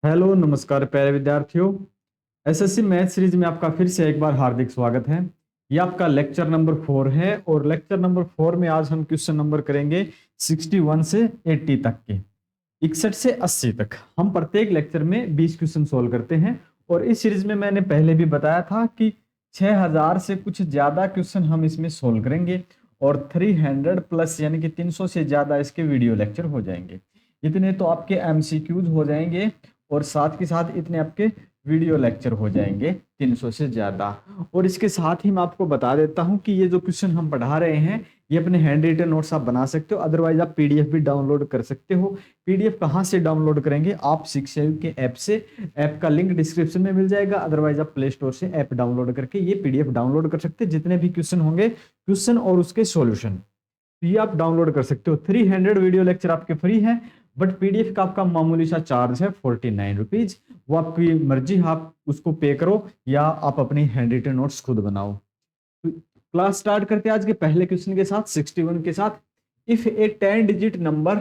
Hello नमस्कार प्यारे विद्यार्थियों। एसएससी मैथ सीरीज में आपका फिर से एक बार हार्दिक स्वागत है। ये आपका लेक्चर नंबर 4 है और लेक्चर नंबर 4 में आज हम क्वेश्चन नंबर करेंगे 61 से 80 तक के, 61 से 80 तक। हम प्रत्येक लेक्चर में 20 क्वेश्चन सोल्व करते हैं और इस सीरीज में मैंने पहले भी बताया था कि 6000 से कुछ ज्यादा क्वेश्चन हम इसमें सोल्व करेंगे और 300 प्लस यानी कि 300 से ज्यादा इसके वीडियो लेक्चर हो जाएंगे। इतने तो आपके एमसीक्यूज हो जाएंगे और साथ के साथ इतने आपके वीडियो लेक्चर हो जाएंगे 300 से ज्यादा। और इसके साथ ही मैं आपको बता देता हूं कि ये जो क्वेश्चन हम पढ़ा रहे हैं ये अपने हैंड रिटन नोट्स आप बना सकते हो, अदरवाइज आप पीडीएफ भी डाउनलोड कर सकते हो। पीडीएफ कहाँ से डाउनलोड करेंगे आप? शिक्षा के ऐप से। ऐप का लिंक डिस्क्रिप्शन में मिल जाएगा, अदरवाइज आप प्ले स्टोर से ऐप डाउनलोड करके ये पीडीएफ डाउनलोड कर सकते हैं। जितने भी क्वेश्चन होंगे, क्वेश्चन और उसके सॉल्यूशन, ये आप डाउनलोड कर सकते हो। 300 वीडियो लेक्चर आपके फ्री है, बट पीडीएफ का आपका मामूली सा चार्ज है 49 रुपीज। वो आपकी मर्जी, आप उसको पे करो या आप अपनी हैंड रिटन नोट्स खुद बनाओ। तो क्लास स्टार्ट करते हैं आज के पहले क्वेश्चन के साथ, 61 के साथ। If A 10 digit number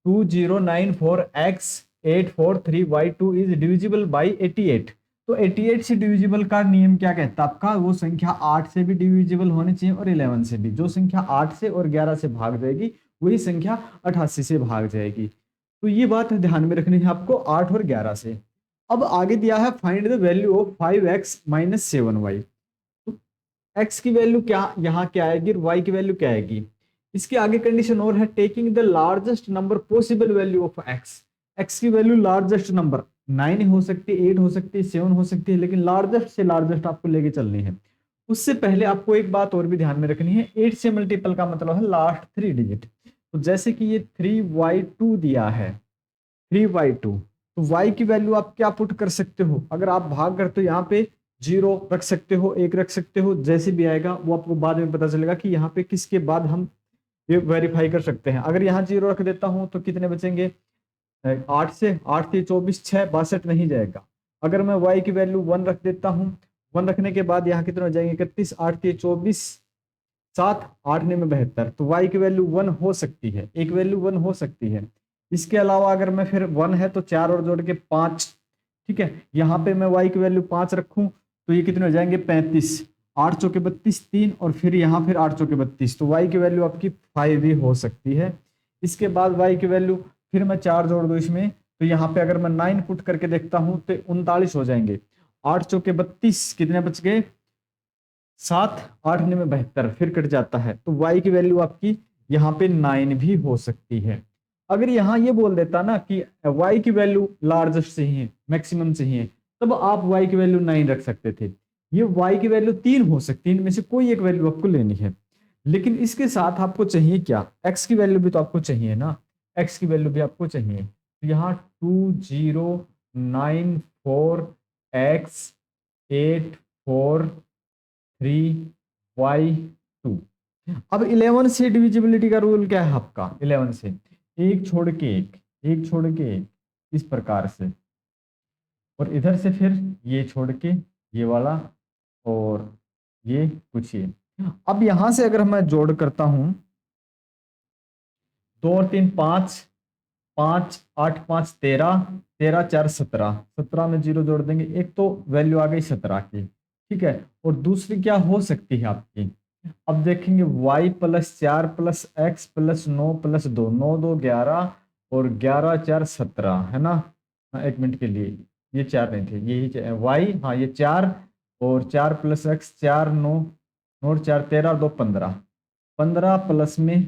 2094x843y2 is divisible by 88। तो 88 से डिविजिबल का नियम क्या कहता है आपका? वो संख्या 8 से भी डिविजिबल होनी चाहिए और 11 से भी। जो संख्या 8 से और 11 से भाग जाएगी वही संख्या 88 से भाग जाएगी। तो ये बात ध्यान में रखनी है आपको, 8 और 11 से। अब आगे दिया है find the value of 5x minus 7y। तो x की वैल्यू क्या यहाँ क्या आएगी और y की वैल्यू क्या आएगी? इसके आगे कंडीशन और है, taking the largest number possible value of x। x की वैल्यू लार्जेस्ट नंबर 9 हो सकती है, 8 हो सकती है, 7 हो सकती है, लेकिन लार्जेस्ट से लार्जेस्ट आपको लेके चलनी है। उससे पहले आपको एक बात और भी ध्यान में रखनी है, 8 से मल्टीपल का मतलब है लास्ट 3 डिजिट। तो जैसे कि ये 3y2 दिया है, 3y2, तो y की वैल्यू आप क्या पुट कर सकते हो? अगर आप भाग करते हो यहाँ पे 0 रख सकते हो, 1 रख सकते हो, जैसे भी आएगा वो आपको बाद में पता चलेगा कि यहाँ पे किसके बाद हम ये वेरीफाई कर सकते हैं। अगर यहाँ 0 रख देता हूँ तो कितने बचेंगे? 8 से 8 से 24, 6 62 नहीं जाएगा। अगर मैं y की वैल्यू 1 रख देता हूँ, 1 रखने के बाद यहाँ कितने हो जाएंगे? 31, 8 से 24, 7 8 में 72। तो y की वैल्यू 1 हो सकती है, एक वैल्यू 1 हो सकती है। इसके अलावा अगर मैं फिर 1 है तो 4 और जोड़ के 5, ठीक है। यहाँ पे मैं y की वैल्यू 5 रखूं तो ये कितने हो जाएंगे? 35, 8 चौके 32, 3 और फिर यहाँ फिर 8 चौके 32। तो y की वैल्यू आपकी 5 भी हो सकती है। इसके बाद y की वैल्यू फिर मैं 4 जोड़ दूं इसमें, तो यहाँ पे अगर मैं 9 पुट करके देखता हूं तो 39 हो जाएंगे। 8 चौके 32, कितने बच गए? 7 8 में 72, फिर कट जाता है। तो y की वैल्यू आपकी यहाँ पे 9 भी हो सकती है। अगर यहाँ ये बोल देता ना कि y की वैल्यू लार्जेस्ट चाहिए, मैक्सिमम चाहिए, तब आप y की वैल्यू 9 रख सकते थे। ये y की वैल्यू 3 हो सकती है, इनमें से कोई एक वैल्यू आपको लेनी है। लेकिन इसके साथ आपको चाहिए क्या? x की वैल्यू भी तो आपको चाहिए ना, x की वैल्यू भी आपको चाहिए। तो यहाँ 2094x843y2। अब 11 से डिविजिबिलिटी का रूल क्या है आपका? 11 से एक छोड़ के एक, एक छोड़ के एक, इस प्रकार से। और इधर से फिर ये छोड़ के ये वाला और ये कुछ ये। अब यहां से अगर मैं जोड़ करता हूं, 2 और 3 5, 5 8 5 13, 13 4 17, 17 में 0 जोड़ देंगे, एक तो वैल्यू आ गई 17 की, ठीक है। और दूसरी क्या हो सकती है आपकी? अब देखेंगे y plus 4 plus x plus 9 plus 2, 9 2 11 और 11 4 17, है ना। हाँ, एक मिनट के लिए ये 4 नहीं थे, यही y, हाँ ये 4 और 4 प्लस एक्स 4 9, 9 4 13 और 2 15, 15 प्लस में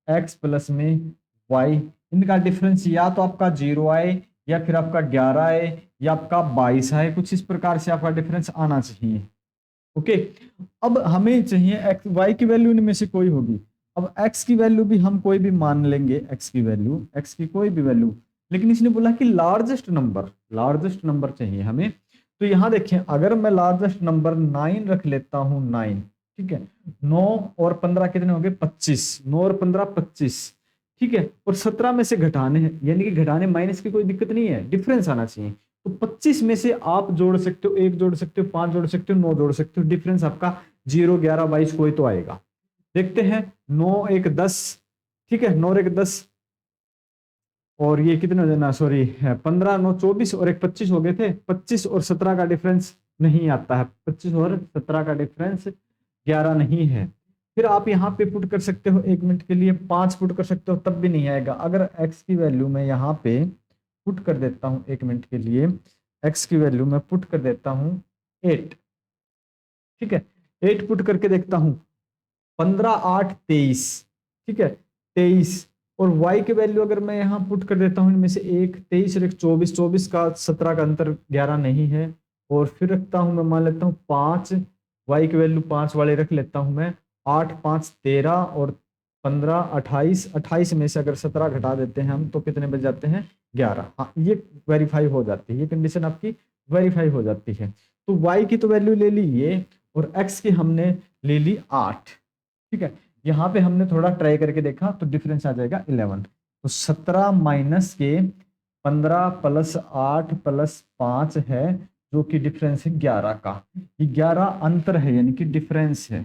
x प्लस में y, इनका डिफरेंस या तो आपका 0 आए या फिर आपका 11 आए या आपका 22 आए, कुछ इस प्रकार से आपका डिफरेंस आना चाहिए। ओके। अब हमें चाहिए एक्स, वाई की वैल्यू इनमें से कोई होगी। अब एक्स की वैल्यू भी हम कोई भी मान लेंगे, एक्स की वैल्यू, एक्स की कोई भी वैल्यू, लेकिन इसने बोला कि लार्जेस्ट नंबर, लार्जेस्ट नंबर चाहिए हमें। तो यहां देखें, अगर मैं लार्जेस्ट नंबर 9 रख लेता हूं, 9, ठीक है। 9 और 15 कितने हो गए? 25, 9 और 15 25, ठीक है। और 17 में से घटाने हैं, यानी कि घटाने माइनस की कोई दिक्कत नहीं है, डिफरेंस आना चाहिए। तो 25 में से आप जोड़ सकते हो, 1 जोड़ सकते हो, 5 जोड़ सकते हो, 9 जोड़ सकते हो, डिफरेंस आपका 0 11 22 कोई तो आएगा। देखते हैं, 9 1 10, ठीक है, 9 1 10 और ये कितने हो जाना, सॉरी 15 9 24 और एक 25 हो गए थे। 25 और 17 का डिफरेंस नहीं आता है, 25 और 17 का डिफरेंस 11 नहीं है। फिर आप यहाँ पे पुट कर सकते हो, 1 मिनट के लिए 5 पुट कर सकते हो, तब भी नहीं आएगा। अगर x की वैल्यू मैं यहाँ पे पुट कर देता हूँ 1 मिनट के लिए, x की वैल्यू मैं पुट कर देता हूँ 8, ठीक है, 8 पुट करके देखता हूँ, 15 8 23, ठीक है 23। और y की वैल्यू अगर मैं यहाँ पुट कर देता हूँ, इनमें से एक 23 और एक 24, 24 का 17 का अंतर 11 नहीं है। और फिर रखता हूँ मैं, मान लेता हूँ 5, y की वैल्यू 5 वाले रख लेता हूँ मैं, 8 5 13 और 15 28, 28 में से अगर 17 घटा देते हैं हम तो कितने बच जाते हैं, 11। हाँ ये वेरीफाई हो जाती है, ये कंडीशन आपकी वेरीफाई हो जाती है। तो y की तो वैल्यू ले ली ये, और x की हमने ले ली 8, ठीक है। यहाँ पे हमने थोड़ा ट्राई करके देखा तो डिफरेंस आ जाएगा 11। तो 17 माइनस के 15 प्लस 8 प्लस 5 है, जो कि डिफरेंस है 11 का। ये 11 अंतर है, यानी कि डिफरेंस है,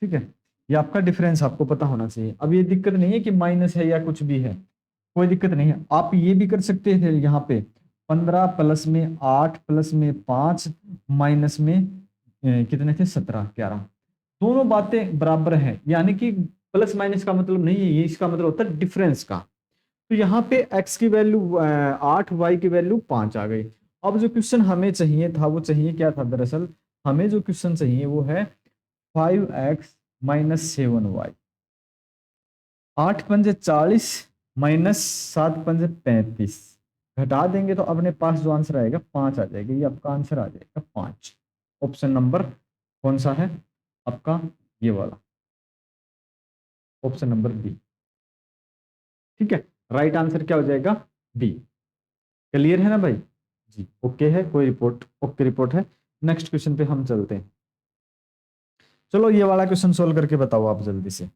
ठीक है। ये आपका डिफरेंस आपको पता होना चाहिए। अब ये दिक्कत नहीं है कि माइनस है या कुछ भी है, कोई दिक्कत नहीं है। आप ये भी कर सकते थे यहाँ पे 15 प्लस में 8 प्लस में 5 माइनस में कितने थे 17 11, दोनों बातें बराबर हैं, यानी कि प्लस माइनस का मतलब नहीं है ये, इसका मतलब होता है डिफरेंस का। तो यहाँ पे x की वैल्यू 8, y की वैल्यू 5 आ गई। अब जो क्वेश्चन हमें चाहिए था वो चाहिए क्या था, दरअसल हमें जो क्वेश्चन चाहिए वो है 5x माइनस 7y, 8 पंजे 40 माइनस 7 पंजे 35, घटा देंगे तो अपने पास जो आंसर आएगा 5 आ जाएगा। ये आपका आंसर आ जाएगा 5। ऑप्शन नंबर कौन सा है आपका, ये वाला, ऑप्शन नंबर बी, ठीक है। राइट आंसर क्या हो जाएगा, बी। क्लियर है ना भाई जी, ओके है, कोई रिपोर्ट, ओके रिपोर्ट है। नेक्स्ट क्वेश्चन पे हम चलते हैं। चलो ये वाला क्वेश्चन सोल्व करके बताओ आप जल्दी से।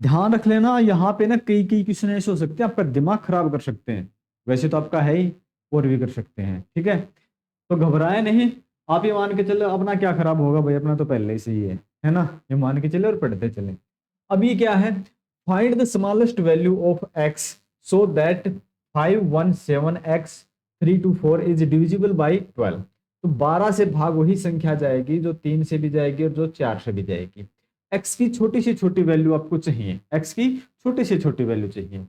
ध्यान रख लेना यहाँ पे ना कई कई क्वेश्चन ऐसे हो सकते हैं आपका दिमाग खराब कर सकते हैं, वैसे तो आपका है ही, और भी कर सकते हैं, ठीक है। तो घबराए नहीं, आप ये मान के चलो अपना क्या खराब होगा भाई, अपना तो पहले ही सही है ना, ये मान के चले और पढ़ते चले। अब ये क्या है, find the smallest value of x so that 517x 324 is divisible by 12। तो 12 से भाग वही संख्या जाएगी जो 3 से भी जाएगी और जो 4 से भी जाएगी। x की छोटी से छोटी वैल्यू आपको चाहिए, x की छोटी से छोटी वैल्यू चाहिए।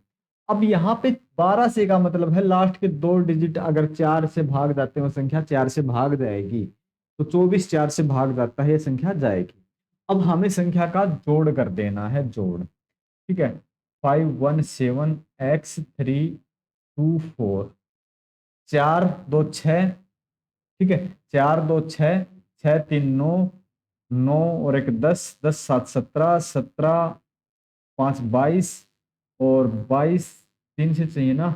अब यहाँ पे 12 से का मतलब है लास्ट के 2 डिजिट अगर 4 से भाग जाते हैं वो संख्या 4 से भाग जाएगी, तो 24 4 से भाग जाता है ये संख्या जाएगी। अब हमें संख्या का जोड़ कर देना है, जोड़, ठीक है। 517x324, 4 2 6, ठीक है, 4 2 6, 6 3 9, 9 और 1 10, 10 7 17, 17 5 22 और 22 3 से चाहिए ना,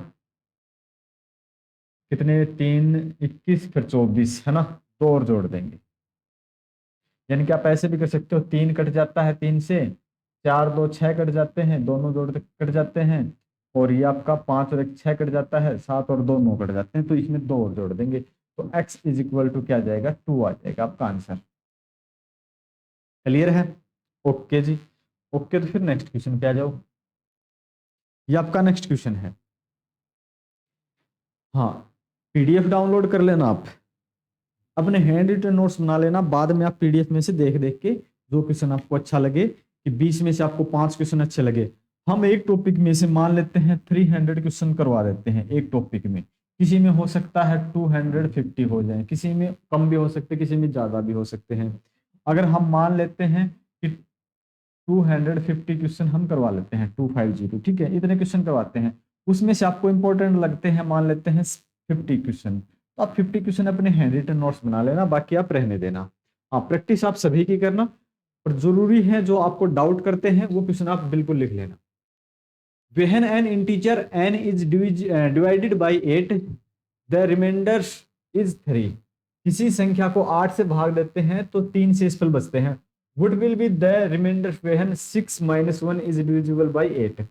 कितने 3 21 फिर 24 है ना, 2 और जोड़ देंगे। यानी कि आप ऐसे भी कर सकते हो, 3 कट जाता है 3 से, 4 2 6 कट जाते हैं, दोनों जोड़ कट जाते हैं, और ये आपका 5 और 1 6 कट जाता है, 7 और 2 9 कट जाते हैं, तो इसमें 2 और जोड़ देंगे, तो x इज इक्वल टू क्या जाएगा, 2 आ जाएगा आपका आंसर। क्लियर है, ओके जी, ओके। तो फिर नेक्स्ट क्वेश्चन पे आ जाओ, ये आपका नेक्स्ट क्वेश्चन है। हाँ, पीडीएफ डाउनलोड कर लेना आप, अपने हैंड रिटन नोट्स बना लेना, बाद में आप पीडीएफ में से देख देख के जो क्वेश्चन आपको अच्छा लगे, कि 20 में से आपको 5 क्वेश्चन अच्छे लगे, हम एक टॉपिक में से मान लेते हैं 300 क्वेश्चन करवा देते हैं एक टॉपिक में। किसी में हो सकता है 250 हो जाए, किसी में कम भी हो सकते हैं, किसी में ज्यादा भी हो सकते हैं। अगर हम मान लेते हैं कि 250 क्वेश्चन हम करवा लेते हैं, 250, ठीक है, इतने क्वेश्चन करवाते हैं, उसमें से आपको इंपॉर्टेंट लगते हैं मान लेते हैं 50 क्वेश्चन, तो आप 50 क्वेश्चन अपने हैंड रिटन नोट्स बना लेना, बाकी आप रहने देना। हाँ, प्रैक्टिस आप सभी की करना, और जरूरी है जो आपको डाउट करते हैं वो क्वेश्चन आप बिल्कुल लिख लेना। When an integer n is divided by 8, the remainder is 3। किसी संख्या को 8 से भाग देते हैं तो 3 शेषफल बचते हैं। What will be the remainder when 6 minus 1 is divisible by 8।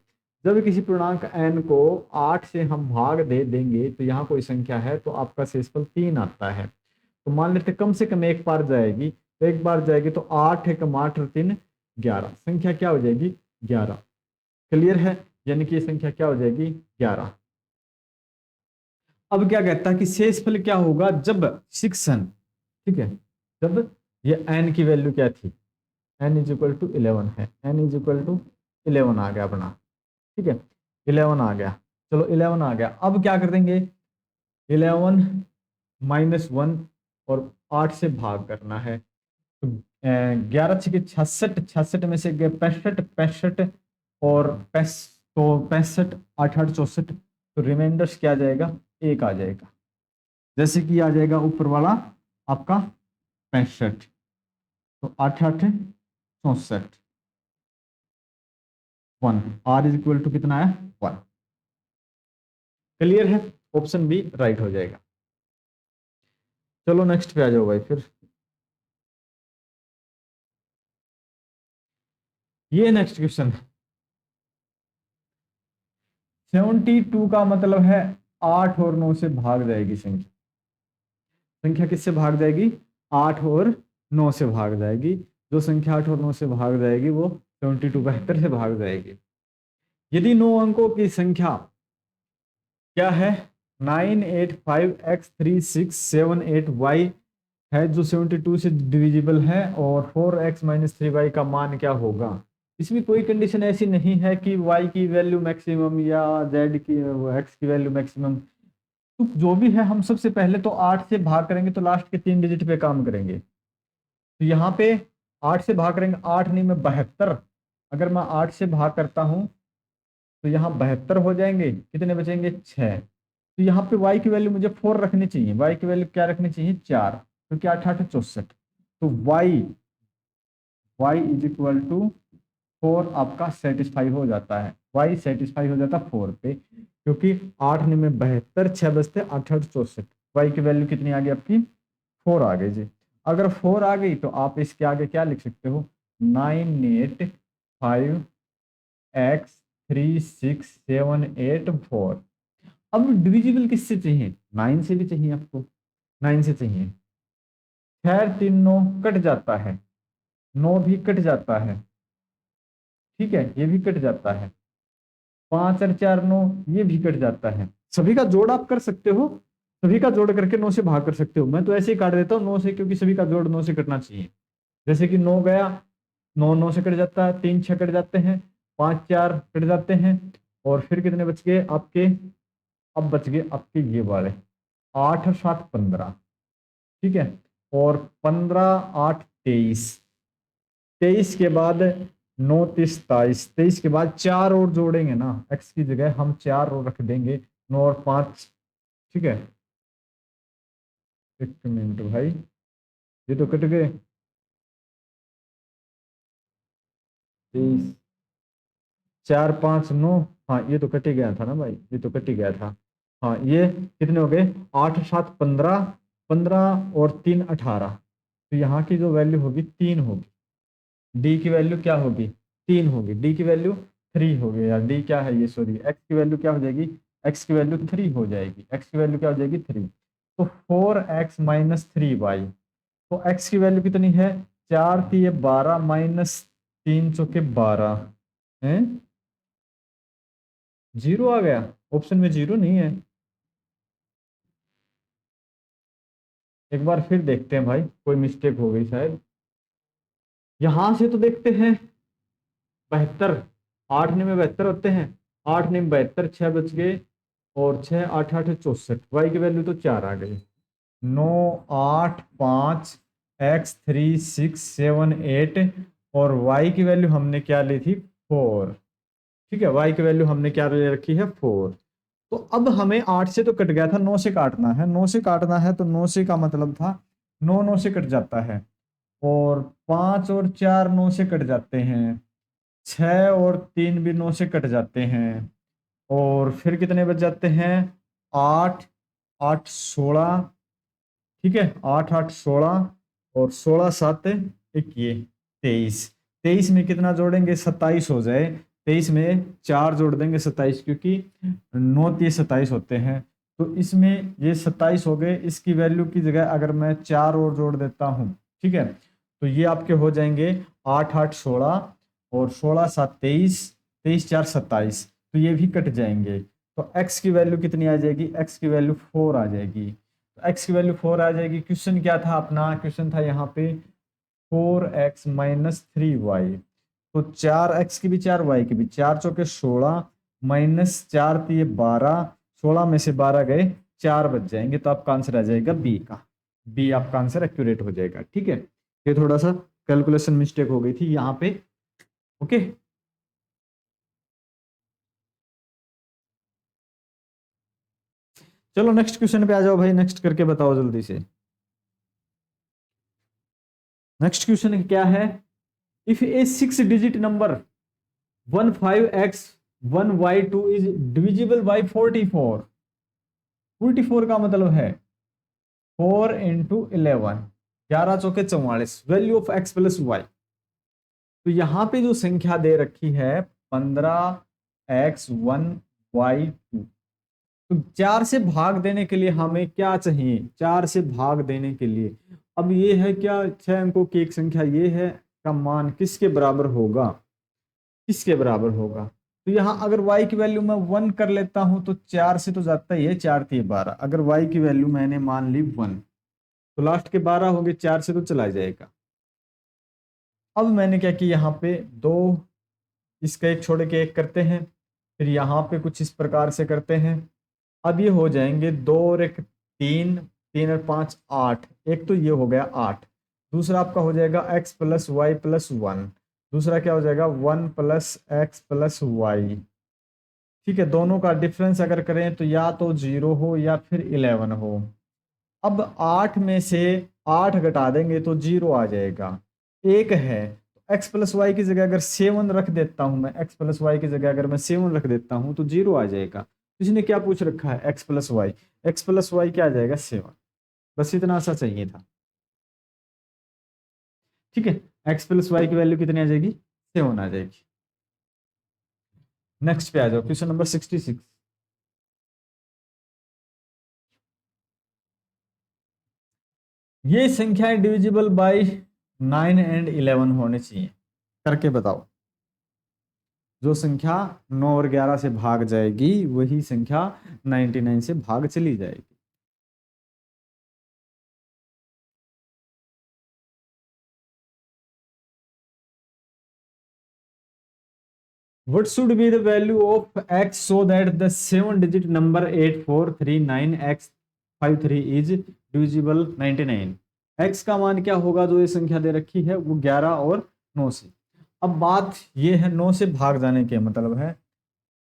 जब किसी पूर्णांक n को 8 से हम भाग दे देंगे तो यहाँ कोई संख्या है तो आपका शेषफल 3 आता है। तो मान लेते कम से कम एक बार जाएगी, तो एक बार जाएगी तो 8 एकम 8 और 3 11, संख्या क्या हो जाएगी 11। क्लियर है, यानी कि ये संख्या क्या हो जाएगी 11। अब क्या कहता है कि शेषफल क्या होगा जब शिक्षण, ठीक है, जब ये n की वैल्यू क्या थी, n इज इक्वल टू 11 है, n इज इक्वल टू 11 आ गया अपना, ठीक है, 11 आ गया, चलो 11 आ गया। अब क्या कर देंगे, 11 माइनस 1 और 8 से भाग करना है, तो 11 छके 66, 66 में से गए 65, 65 और तो 65, 8 8 64, तो रिमाइंडर्स क्या आ जाएगा, 1 आ जाएगा, जैसे कि आ जाएगा ऊपर वाला आपका 65, तो 8 8 64, 1, आर इज इक्वल टू कितना है 1। क्लियर है, ऑप्शन बी राइट हो जाएगा। चलो नेक्स्ट पे आ जाओ भाई फिर। ये नेक्स्ट क्वेश्चन, 72 का मतलब है 8 और 9 से भाग जाएगी संख्या, संख्या किससे भाग जाएगी, 8 और 9 से भाग जाएगी, जो संख्या 8 और 9 से भाग जाएगी वो 72 72 से भाग जाएगी। यदि 9 अंकों की संख्या क्या है 985x3678y है जो 72 से डिविजिबल है, और 4x-3y का मान क्या होगा। इसमें कोई कंडीशन ऐसी नहीं है कि y की वैल्यू मैक्सिमम या z की x की वैल्यू मैक्सिमम, तो जो भी है हम सबसे पहले तो 8 से भाग करेंगे, तो लास्ट के 3 डिजिट पे काम करेंगे। तो यहाँ पे 8 से भाग करेंगे, 8 नहीं में 72, अगर मैं 8 से भाग करता हूँ तो यहाँ 72 हो जाएंगे, कितने बचेंगे 6। तो यहाँ पे y की वैल्यू मुझे 4 रखनी चाहिए, y की वैल्यू क्या रखनी चाहिए 4, क्योंकि 8 8 64, तो y इज इक्वल टू 4 आपका सेटिस्फाई हो जाता है, y सेटिस्फाई हो जाता है 4 पे, क्योंकि 8 में 72, 6 बजते 8 8 64, y की वैल्यू कितनी आ गई आपकी 4 आ गई जी। अगर 4 आ गई तो आप इसके आगे क्या लिख सकते हो, 985x3678 अब डिविजिबल किससे चाहिए, 9 से भी चाहिए आपको, 9 से चाहिए। खैर 3 9 कट जाता है, 9 भी कट जाता है, ठीक है, ये भी कट जाता है, 5 और 4 9, ये भी कट जाता है। सभी का जोड़ आप कर सकते हो, सभी का जोड़ करके 9 से भाग कर सकते हो, मैं तो ऐसे ही काट देता हूँ 9 से, क्योंकि सभी का जोड़ 9 से कटना चाहिए। जैसे कि 9 गया, 9 9 से कट जाता है, 3 6 कट जाते हैं, 5 4 कट जाते हैं, और फिर कितने बच गए आपके, अब बच गए आपके ये वाले 8 और 7 15, ठीक है, और 15 8 23, 23 के बाद 9 30 27, 23 के बाद 4 और जोड़ेंगे ना, x की जगह हम 4 और रख देंगे, 9 और 5, ठीक है, एक मिनट भाई, ये तो कट गए, 23 4 5 9, हाँ ये तो कट ही गया था ना भाई, ये तो कट ही गया था, हाँ ये कितने हो गए 8 7 15, 15 और 3 18, तो यहाँ की जो वैल्यू होगी 3 होगी, डी की वैल्यू क्या होगी 3 होगी, डी की वैल्यू 3 होगी, यार डी क्या है ये, सॉरी एक्स की वैल्यू क्या हो जाएगी, एक्स की वैल्यू 3 हो जाएगी, एक्स की वैल्यू क्या हो जाएगी 3, तो 4x-3y, तो एक्स की वैल्यू कितनी है 4 3 12 माइनस 3 चौके 12 है, 0 आ गया, ऑप्शन में 0 नहीं है। एक बार फिर देखते हैं भाई, कोई मिस्टेक हो गई शायद, यहां से तो देखते हैं 72, 8 में 72 होते हैं, 8 में 72, 6 बच गए, और 6 8 8 64, वाई की वैल्यू तो 4 आ गई, 9 8 5 x 3 6 7 8, और वाई की वैल्यू हमने क्या ली थी 4, ठीक है, वाई की वैल्यू हमने क्या ले रखी है 4। तो अब हमें 8 से तो कट गया था, 9 से काटना है, 9 से काटना है, तो 9 से का मतलब था 9 9 से कट जाता है, और 5 और 4 9 से कट जाते हैं, 6 और 3 भी 9 से कट जाते हैं, और फिर कितने बच जाते हैं 8 8 16, ठीक है, 8 8 16, और 16 7 21 23, 23 में कितना जोड़ेंगे 27 हो जाए, 23 में 4 जोड़ देंगे 27, क्योंकि 9 30 27 होते हैं, तो इसमें ये 27 हो गए, इसकी वैल्यू की जगह अगर मैं 4 और जोड़ देता हूँ, ठीक है, तो ये आपके हो जाएंगे 8 8 16, और 16 7 23, 23 4 27, तो ये भी कट जाएंगे। तो x की वैल्यू कितनी आ जाएगी, x की वैल्यू 4 आ जाएगी। तो x की वैल्यू 4 आ जाएगी। क्वेश्चन क्या था अपना, क्वेश्चन था यहाँ पे 4x माइनस 3y। तो 4x की भी 4y की भी, 4 चौके 16 माइनस 4 तो 12, 16 में से 12 गए 4 बच जाएंगे। तो आपका आंसर आ जाएगा बी का, बी आपका आंसर एक्यूरेट हो जाएगा। ठीक है, ये थोड़ा सा कैलकुलेशन मिस्टेक हो गई थी यहाँ पे। ओके, चलो नेक्स्ट क्वेश्चन पे आ जाओ भाई, नेक्स्ट करके बताओ जल्दी से। नेक्स्ट क्वेश्चन क्या है, if A 6 digit number 15x1y2 is divisible by 44। 44 का मतलब है 4 × 11, 11 चौके 44, value of x plus Y. तो यहां पे जो संख्या दे रखी है 15x1y2, तो 4 से भाग देने के लिए हमें क्या चाहिए, 4 से भाग देने के लिए अब ये है क्या, 6 अंकों की एक संख्या ये है, का मान किसके बराबर होगा, किसके बराबर होगा। तो यहाँ अगर y की वैल्यू मैं 1 कर लेता हूं तो 4 से तो जाता ही है, 4 3 12। अगर y की वैल्यू मैंने मान ली 1, तो लास्ट के 12 हो गए, 4 से तो चला जाएगा। अब मैंने क्या किया, यहाँ पे दो, इसका एक छोड़ के एक करते हैं, फिर यहाँ पे कुछ इस प्रकार से करते हैं। अब ये हो जाएंगे 2 और 1 3, 3 और 5 8, एक तो ये हो गया 8। दूसरा आपका हो जाएगा x प्लस वाई प्लस 1, दूसरा क्या हो जाएगा 1 प्लस एक्स प्लस वाई। ठीक है, दोनों का डिफरेंस अगर करें तो या तो 0 हो या फिर 11 हो। अब 8 में से 8 घटा देंगे तो 0 आ जाएगा, एक है। x प्लस वाई की जगह अगर 7 रख देता हूं मैं, x प्लस वाई की जगह अगर मैं 7 रख देता हूं तो 0 आ जाएगा। इसने क्या पूछ रखा है, x plus Y, X plus Y क्या आ जाएगा 7। बस इतना सा चाहिए था। ठीक है, x प्लस वाई की वैल्यू कितनी आ जाएगी, 7 आ जाएगी। नेक्स्ट पे आ जाओ, क्वेश्चन नंबर 66। ये संख्याएं डिविजिबल बाय 9 एंड 11 होने चाहिए, करके बताओ। जो संख्या 9 और 11 से भाग जाएगी वही संख्या 99 से भाग चली जाएगी। What should be the value of x so that the 7 digit number 8439x53 is divisible 99। x का मान क्या होगा, जो ये संख्या दे रखी है वो 11 और 9 से। अब बात ये है 9 से भाग जाने के मतलब है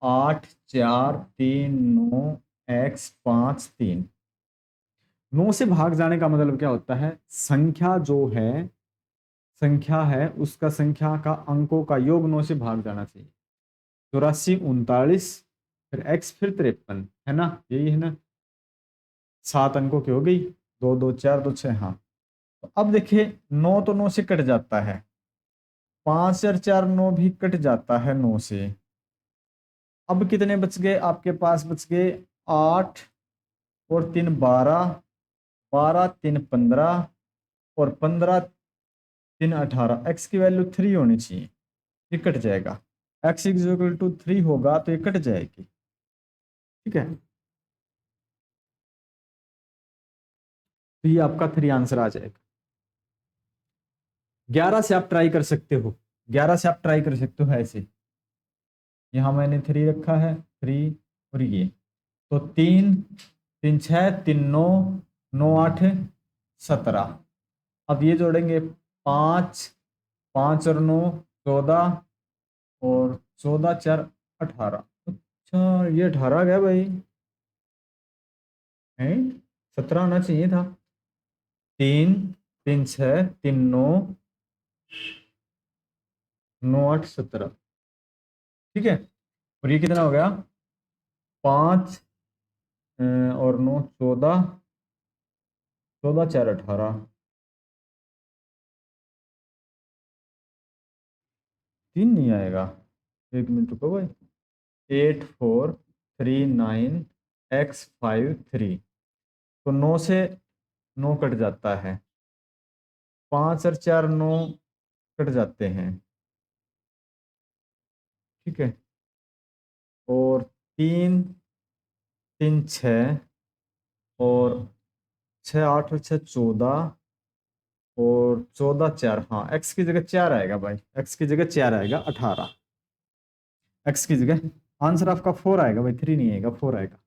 8 4 3 9 x 5 3। 9 से भाग जाने का मतलब क्या होता है, संख्या जो है, संख्या है उसका संख्या का अंकों का योग 9 से भाग जाना चाहिए। 84 39, फिर x फिर 53, है ना, यही है ना, 7 अंकों की हो गई, 2 2 4 2 6। हाँ, तो अब देखिए 9 तो 9 से कट जाता है, 5 और 4 9 भी कट जाता है 9 से। अब कितने बच गए आपके पास, बच गए 8 और 3 12, 12 3 15 और 15 3 18। x की वैल्यू 3 होनी चाहिए, ये कट जाएगा। x इज इक्वल टू 3 होगा तो ये कट जाएगी। ठीक है, तो ये आपका 3 आंसर आ जाएगा। 11 से आप ट्राई कर सकते हो, 11 से आप ट्राई कर सकते हो ऐसे। यहां मैंने 3 रखा है, 3 और ये, तो 3 3 6 3 9 9 8 17। अब ये जोड़ेंगे 5 5 और 9 14 और 14 4 18। अच्छा, ये 18 गया भाई, है 17 आना चाहिए था। 3 3 6 3 9 9 8 17। ठीक है, और ये कितना हो गया, 5 और 9 14, 14 4 18। 3 नहीं आएगा, एक मिनट रुको भाई। 8439x53, तो 9 से 9 कट जाता है, 5 और 4 9 कट जाते हैं। ठीक है, और 3 3 6 और 6 8 और 6 14 और 14 4, हाँ x की जगह 4 आएगा भाई, x की जगह 4 आएगा 18, x की जगह आंसर आपका 4 आएगा भाई, 3 नहीं आएगा 4 आएगा।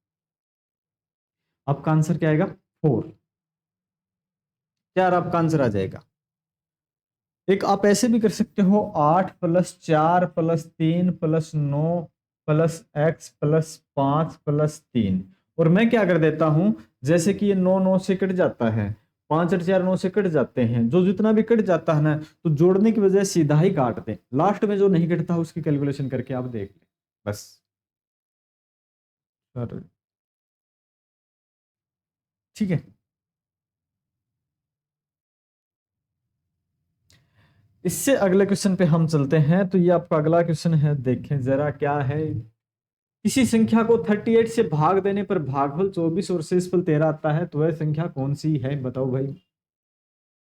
आपका आंसर क्या आएगा 4, 4 आपका आंसर आ जाएगा। एक आप ऐसे भी कर सकते हो 8 + 4 + 3 + 9 + x + 5 + 3, और मैं क्या कर देता हूं, जैसे कि ये 9 9 से कट जाता है, 5 और 4 9 से कट जाते हैं, जो जितना भी कट जाता है ना, तो जोड़ने की वजह सीधा ही काट दे, लास्ट में जो नहीं कटता उसकी कैलकुलेशन करके आप देख लें बस। सर ठीक है, इससे अगले क्वेश्चन पे हम चलते हैं। तो ये आपका अगला क्वेश्चन है, देखें जरा क्या है। किसी संख्या को 38 से भाग देने पर भागफल 24 और शेषफल 13 आता है, तो वह संख्या कौन सी है, बताओ भाई।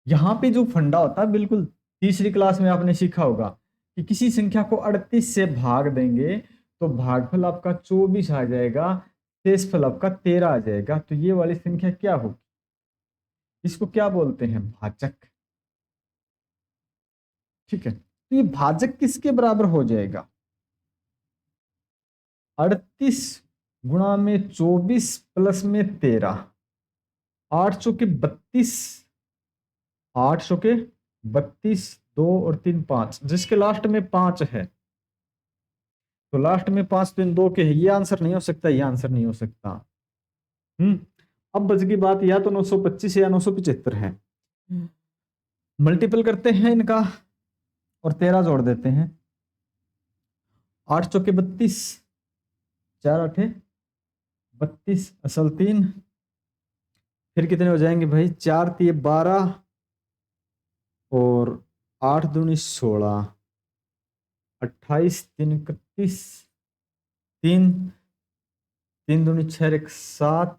यहाँ पे जो फंडा होता है, बिल्कुल तीसरी क्लास में आपने सीखा होगा कि किसी संख्या को 38 से भाग देंगे तो भागफल आपका 24 आ जाएगा, शेषफल आपका 13 आ जाएगा। तो ये वाली संख्या क्या होगी, इसको क्या बोलते हैं, भाजक। ठीक है, तो ये भाजक किसके बराबर हो जाएगा, 38 गुणा में 24 प्लस में 13, 8 चौके 32, 8 चौके 32, 2 और 3 5, जिसके लास्ट में 5 है, तो लास्ट में 5 3 2 के है, ये आंसर नहीं हो सकता, ये आंसर नहीं हो सकता। अब बच गई बात, या तो 925 या 975 है। मल्टीपल करते हैं इनका और 13 जोड़ देते हैं, 8 चौके 32, 4 8 32 असल 3, फिर कितने हो जाएंगे भाई, 4 3 12 और 8 दूनी 16, 28 3 31, 3 3 दूनी 6 1 7,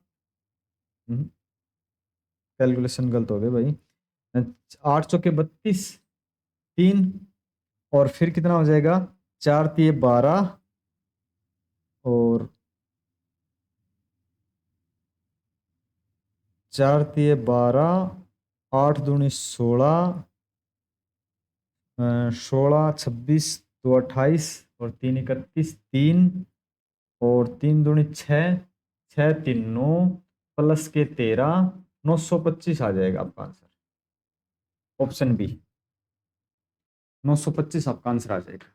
कैलकुलेशन गलत हो गई भाई, 8 चौके 32, 3 और फिर कितना हो जाएगा, 4 3 12 और 4 3 12, 8 दूनी 16, 16 26 2 28 और 3 31, 3 और 3 दूनी 6, 6 3 9 प्लस के 13, 925 आ जाएगा आपका आंसर, ऑप्शन बी 925 आपका आंसर आ जाएगा।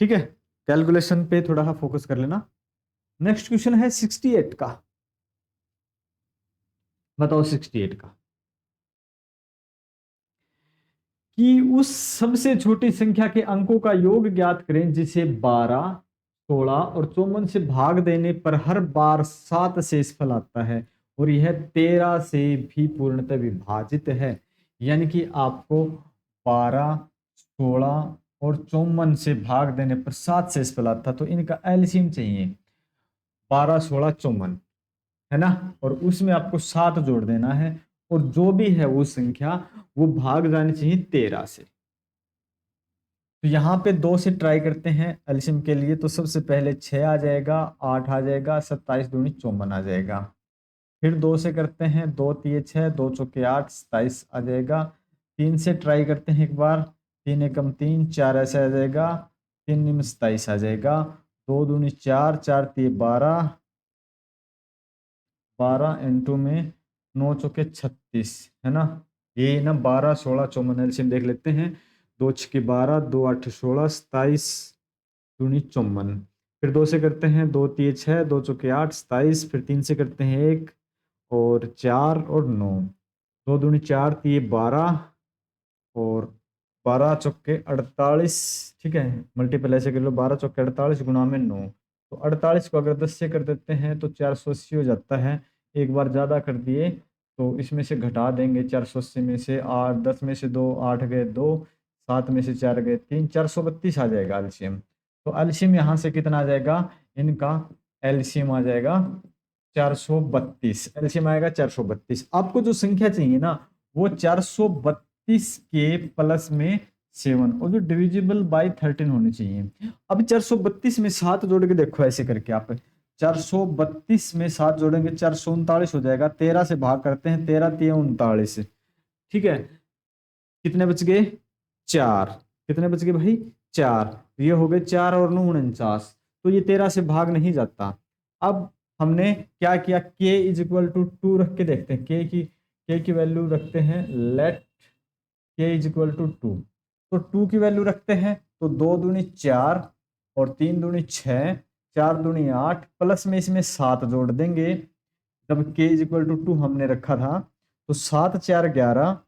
ठीक है, कैलकुलेशन पे थोड़ा सा फोकस कर लेना। नेक्स्ट क्वेश्चन है 68 का, बताओ 68 का, कि उस सबसे छोटी संख्या के अंकों का योग ज्ञात करें जिसे 12 16 और 54 से भाग देने पर हर बार 7 शेषफल आता है और यह 13 से भी पूर्णतः विभाजित है। यानी कि आपको 12 16 और 54 से भाग देने पर 7 शेषफल आता, तो इनका एलसीएम चाहिए 12 16 54, है ना, और उसमें आपको 7 जोड़ देना है, और जो भी है वो संख्या वो भाग जानी चाहिए 13 से। तो यहाँ पे 2 से ट्राई करते हैं एलसीएम के लिए, तो सबसे पहले 6 आ जाएगा, 8 आ जाएगा, 27 दूनी 54 आ जाएगा। फिर 2 से करते हैं, 2 3 6 2 चौके 8 27 आ जाएगा। 3 से ट्राई करते हैं एक बार, 3 एकम 3 4 ऐसे आ जाएगा, 3 निम 27 आ जाएगा, 2 दूनी 4 4 3 12, 12 इंटू में 9 चौके 36, है ना, ये ना 12 16 54 एलसीएम देख लेते हैं, 2 छके 12 2 8 16 27 दूनी 54। फिर 2 से करते हैं, 2 3 6 2 चौके 8 27, फिर 3 से करते हैं 1 और 4 और 9, 2 दूनी 4 3 12 और 12 चौके 48। ठीक है, मल्टीपल ऐसे कर लो, 12 चौके 48 गुणा में 9, तो 48 को अगर 10 से कर देते हैं तो 480 हो जाता है। एक बार ज़्यादा कर दिए तो इसमें से घटा देंगे, 480 में से 8 10 में से 2 8 गए 2, 7 में से 4 गए 3, 432 आ जाएगा एलसीएम। तो एलसीएम यहाँ से कितना आ जाएगा, इनका एलसीएम आ जाएगा 432, एलसीएम आएगा 432। आपको जो संख्या चाहिए ना वो 432 के प्लस में 7 और जो डिविजिबल बाय 13 होनी चाहिए। अब 432 में 7 जोड़ के देखो, ऐसे करके आप 432 में 7 जोड़ेंगे 439 हो जाएगा। 13 से भाग करते हैं, 13 3 39, ठीक है। कितने बच गए? 4। कितने बच गए भाई? 4। ये हो गए 4 और 9 49, तो ये 13 से भाग नहीं जाता। अब हमने क्या किया, k इज इक्वल टू 2 रख के देखते हैं, k की वैल्यू रखते हैं, let k is equal to 2। तो 2 की वैल्यू रखते हैं, तो 2 दूनी 4 और 3 दूनी 6, 4 दूनी 8, प्लस में इसमें 7 जोड़ देंगे। जब k इज इक्वल टू 2 हमने रखा था, तो 7 4 11,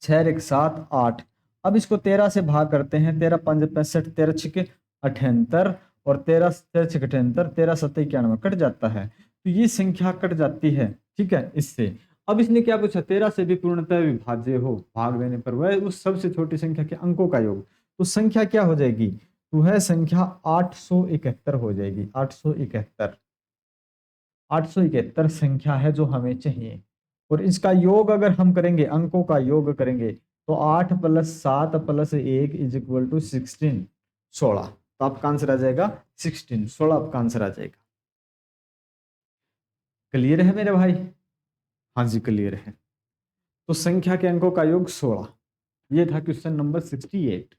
6 1 7 8। अब इसको 13 से भाग करते हैं, 13 5 65, 13 6 78 और 13 6 78, 13 7 91 कट जाता है। तो ये संख्या कट जाती है, ठीक है, इससे। अब इसने क्या पूछा, 13 से भी पूर्णतः विभाज्य हो, भाग देने पर वह उस सबसे छोटी संख्या के अंकों का योग। तो संख्या क्या हो जाएगी? तो वह संख्या 871 हो जाएगी। 871 871 संख्या है जो हमें चाहिए। और इसका योग अगर हम करेंगे, अंकों का योग करेंगे, तो 8 + 7 + 1 इज इक्वल टू 16, 16। तो आपका आंसर आ जाएगा 16, 16 आपका आंसर आ जाएगा। क्लियर है मेरे भाई? हाँ जी क्लियर है। तो संख्या के अंकों का योग 16। ये था क्वेश्चन नंबर 68।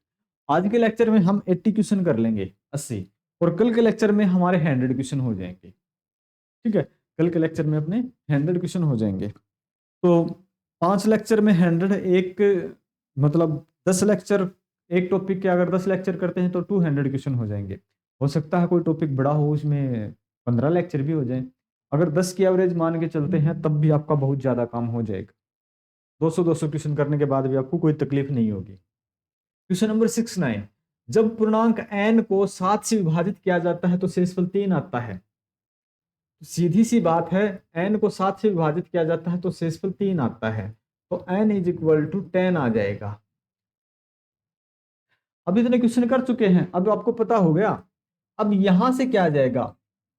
आज के लेक्चर में हम 80 क्वेश्चन कर लेंगे, 80, और कल के लेक्चर में हमारे 100 क्वेश्चन हो जाएंगे, ठीक है। कल के लेक्चर में अपने 100 क्वेश्चन हो जाएंगे। तो 5 लेक्चर में 100, एक मतलब 10 लेक्चर, एक टॉपिक के अगर 10 लेक्चर करते हैं तो 200 क्वेश्चन हो जाएंगे। हो सकता है कोई टॉपिक बड़ा हो, उसमें 15 लेक्चर भी हो जाए। अगर 10 की एवरेज मान के चलते हैं तब भी आपका बहुत ज्यादा काम हो जाएगा। 200 क्वेश्चन करने के बाद भी आपको कोई तकलीफ नहीं होगी। क्वेश्चन नंबर 69, जब पूर्णांक n को 7 से विभाजित किया जाता है तो शेषफल 3 आता है। सीधी सी बात है, n को 7 से विभाजित किया जाता है तो शेषफल 3 आता है, तो n इज इक्वल टू 10 आ जाएगा। अब इतने क्वेश्चन कर चुके हैं, अब आपको पता हो गया। अब यहां से क्या आ जाएगा?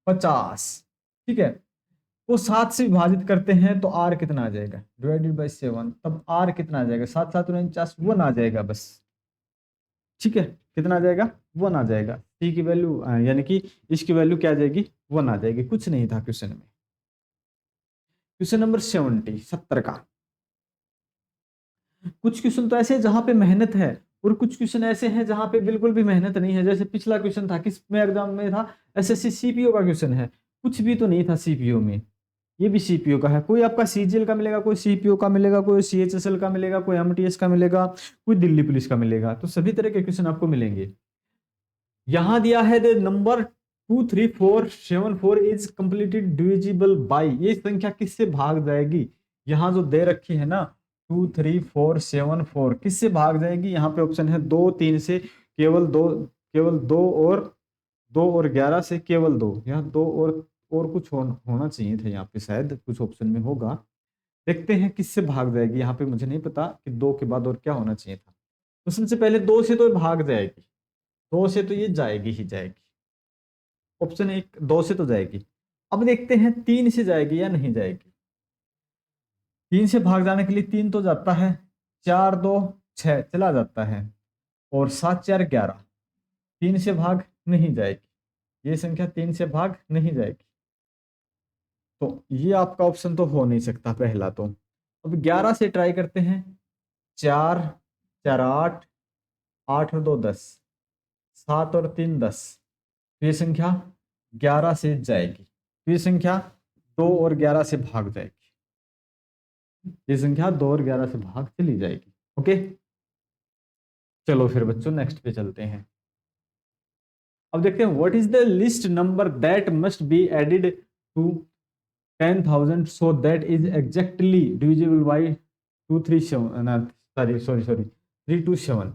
50, ठीक है। वो 7 से विभाजित करते हैं तो r कितना आ जाएगा? डिवाइडेड बाई 7, तब r कितना आ जाएगा? 7 7 49, 1 आ जाएगा बस, ठीक है। कितना आ जाएगा? 1 आ जाएगा। t की वैल्यू यानी कि इसकी वैल्यू क्या आ जाएगी? 1 आ जाएगी। कुछ नहीं था क्वेश्चन में। क्वेश्चन नंबर 70 का, कुछ क्वेश्चन तो ऐसे हैं जहां पे मेहनत है, और कुछ क्वेश्चन ऐसे हैं जहां पे बिल्कुल भी मेहनत नहीं है। जैसे पिछला क्वेश्चन था, किस में एग्जाम में था? एसएससी सीपीओ का क्वेश्चन है, कुछ भी तो नहीं था सीपीओ में। ये भी सीपीओ का है, कोई आपका सीजीएल का मिलेगा, कोई सीपीओ का मिलेगा, कोई सीएचएसएल का मिलेगा, कोई एमटीएस का मिलेगा, कोई दिल्ली पुलिस का मिलेगा। तो सभी तरह के क्वेश्चन आपको मिलेंगे। यहां दिया है the number 23474 is completed divisible by, ये संख्या किससे भाग जाएगी? यहां जो दे रखी है ना 23474 किससे भाग जाएगी? यहाँ पे ऑप्शन है 2 3 से, केवल दो, केवल 2 और 2 और 11 से केवल 2। यहाँ 2 और कुछ होना चाहिए था, यहाँ पे शायद कुछ ऑप्शन में होगा। देखते हैं किससे भाग जाएगी। यहाँ पे मुझे नहीं पता कि 2 के बाद और क्या होना चाहिए था। तो सबसे पहले 2 से तो भाग जाएगी, 2 से तो ये जाएगी ही जाएगी। ऑप्शन 1 2 से तो जाएगी। अब देखते हैं 3 से जाएगी या नहीं जाएगी। 3 से भाग जाने के लिए 3 तो जाता है, 4 2 6 चला जाता है, और 7 4 11, 3 से भाग नहीं जाएगी। ये संख्या 3 से भाग नहीं जाएगी, तो ये आपका ऑप्शन तो हो नहीं सकता पहला तो। अब 11 से ट्राई करते हैं, 4 4 8, 8 और 2 10, 7 और 3 10, तो ये संख्या 11 से जाएगी। तो ये संख्या 2 और 11 से भाग जाएगी। ये संख्या 2 और 11 से भाग चली जाएगी। ओके, चलो फिर बच्चों नेक्स्ट पे चलते हैं। अब देखते हैं what is the least number that must be added to 10,000 so that is exactly divisible by 237, sorry 327।